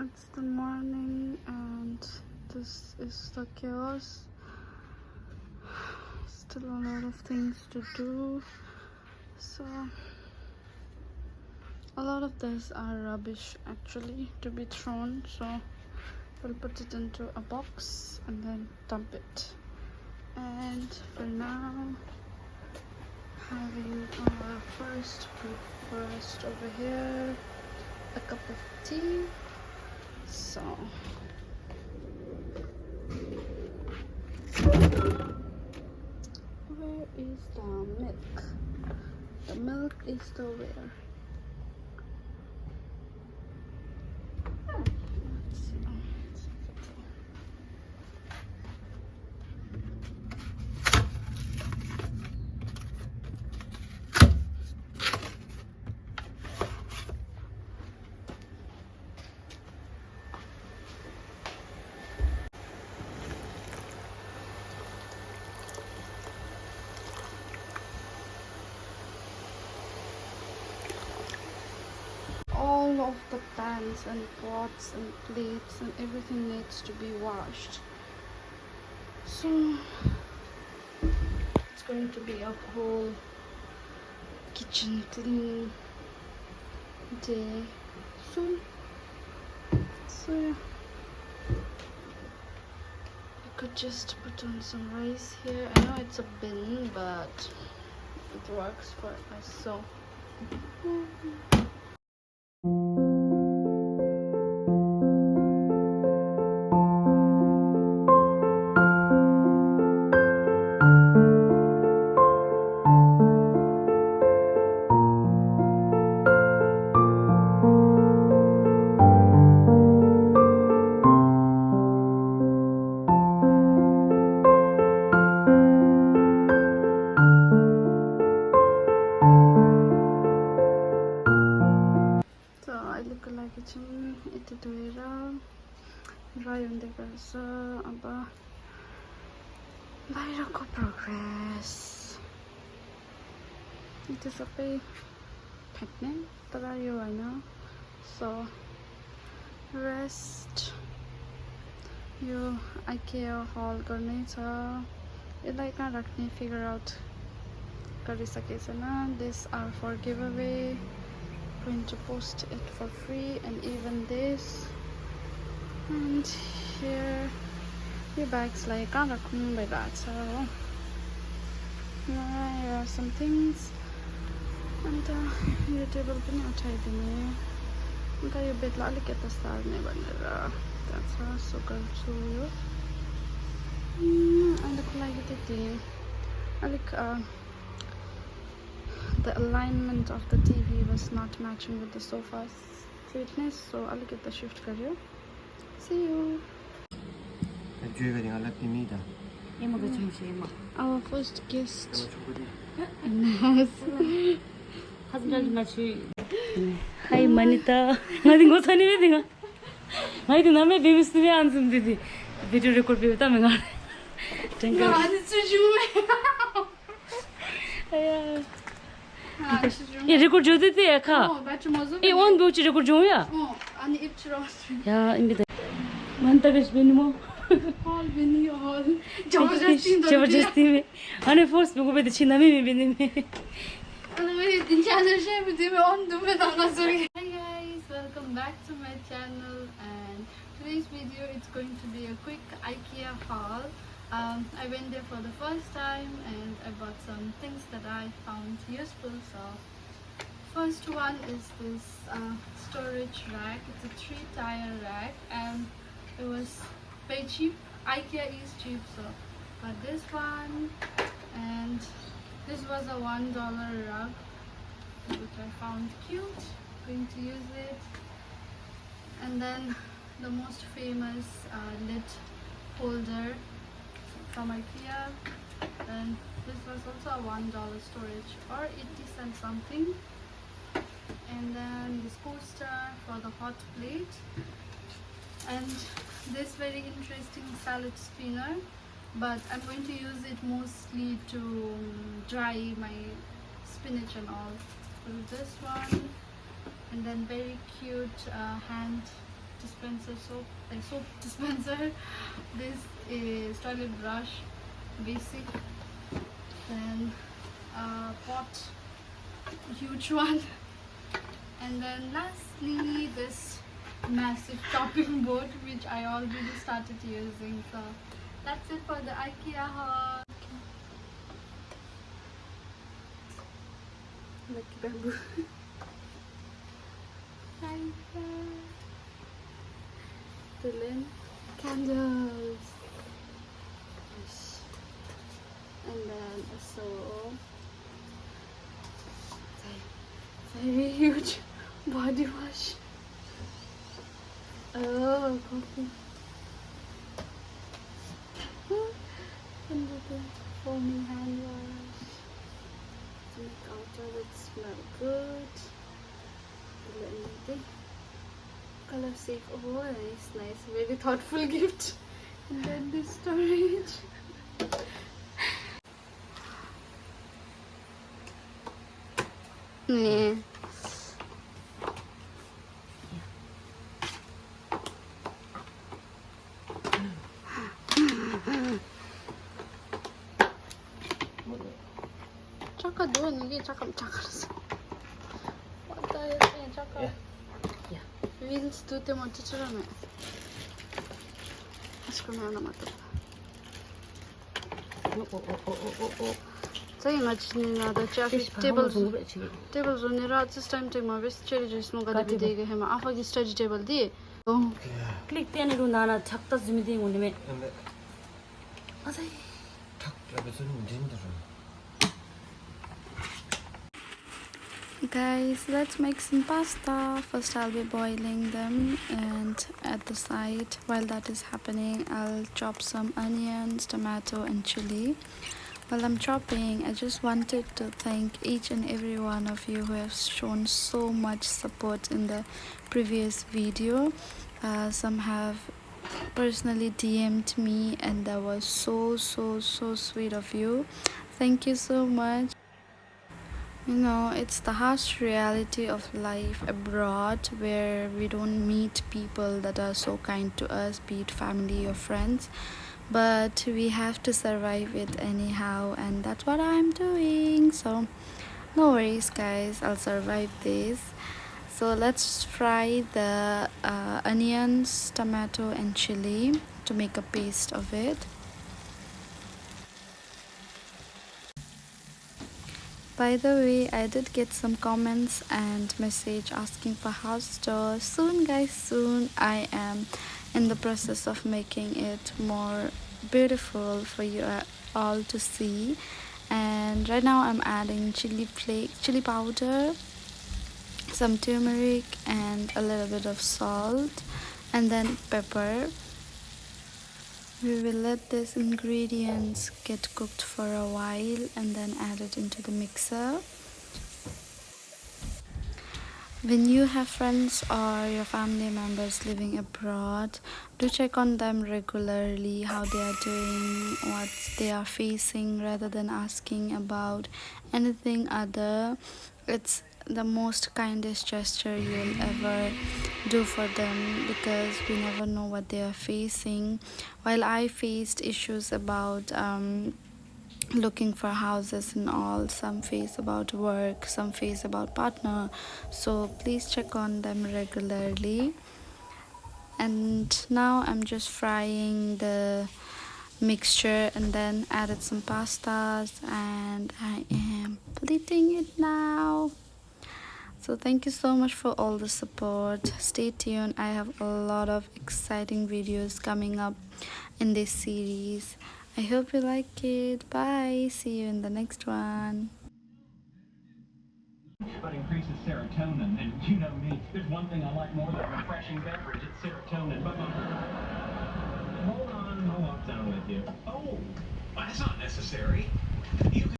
It's the morning and this is the chaos. Still a lot of things to do. So a lot of these are rubbish actually to be thrown. So we'll put it into a box and then dump it. And for now, having our first breakfast over here, a cup of tea. So where is the milk? The milk is still there. All of the pans and pots and plates and everything needs to be washed. So it's going to be a whole kitchen clean day soon. So yeah. I could just put on some rice here. I know it's a bin, but it works for us. So अहिलेको लागि चाहिँ यति धोएर dry हुँदै गर्छ. अब बाहिरको progress त्यो सबै फ्याँक्ने तर यो होइन. सो रेस्ट यो IKEA हल गर्नै छ. यसलाई कहाँ राख्ने फिगर आउट गरिसकेको छैन. This are for give away. Going to post it for free, and even this. And here your bags like here are some things, and your table पनि उठाइदिने. अन्त यो बेडलाई अलिकति सार्ने भनेर that's so गर्छु यो. अहिलेको लागि त्यति. अलिक the alignment of the TV was not matching with the sofa's straightness, so I'll get the shift career. See you. Our first guest. Hi Manita. Nothing goes on anything. I do not make babies to be answered. Video record with them. Thank you. ये record जो देते हैं खा ये one बेउची record जो या अनि इप्चरो या इनके मनता कश बेनी मो हॉल बेनी हॉल जबरदस्ती में अनि फोर्स में को बेते छिना में बेनी में अनि मैं दिन चार्जर से बेते में ऑन दूं में ना sorry. Hi guys, welcome back to my channel, and today's video it's going to be a quick IKEA haul. I went there for the first time and I bought some things that I found useful. So first one is this storage rack. It's a 3-tier rack and it was very cheap. IKEA is cheap, so got this one, and this was a $1 rug which I found cute. Going to use it. And then the most famous lid holder from IKEA, and this was also a $1 storage or 80 cents something. And then this coaster for the hot plate, and this very interesting salad spinner, but I'm going to use it mostly to dry my spinach and all. So this one, and then very cute hand dispenser, soap, like soap dispenser. This is toilet brush, basic. Then a pot, huge one. And then lastly, this massive chopping board, which I already started using. So that's it for the IKEA haul. Lucky bamboo. Dylan candles. And then a soap. Very huge body wash. Oh, coffee. And the foaming hand wash. To make outer it smell good. Color safe. Oh, nice. Very thoughtful gift. And then this storage. Yeah. Chaka doon, hindi chaka. What are you saying, chaka? Yeah. Wheels do te mo chichara na. Asko na naman to. Oh. Saya ngaji na da chafi tables on the right this time ma best cherry juice no ga de ge hema afa gi study table di click te ni ru na na chakta zumi de ngone me asai tak la be zuni din da. Guys, let's make some pasta. First I'll be boiling them, and at the side while that is happening I'll chop some onions, tomato and chili. While I'm chopping, I just wanted to thank each and every one of you who have shown so much support in the previous video. Some have personally DM'd me, and that was so sweet of you. Thank you so much. You know, it's the harsh reality of life abroad where we don't meet people that are so kind to us, be it family or friends. But we have to survive it anyhow, and that's what I'm doing. So no worries guys, I'll survive this. So let's fry the onions, tomato and chili to make a paste of it. By the way, I did get some comments and message asking for house tour. Soon guys, soon. I am in the process of making it more beautiful for you all to see. And right now I'm adding chili powder, some turmeric and a little bit of salt, and then pepper. We will let these ingredients get cooked for a while and then add it into the mixer. When you have friends or your family members living abroad, do check on them regularly, how they are doing, what they are facing, rather than asking about anything other. It's the most kindest gesture you'll ever do for them, because we never know what they are facing. While I faced issues about looking for houses and all, some face about work, some face about partner, so please check on them regularly. And now I'm just frying the mixture and then added some pastas, and I am plating it now. So thank you so much for all the support. Stay tuned, I have a lot of exciting videos coming up in this series. I hope you like it. Bye, see you in the next one. But increases serotonin, and you know me, there's one thing I like more than a refreshing beverage, it's serotonin. But hold on, I'll walk down with you. Oh, that's not necessary. You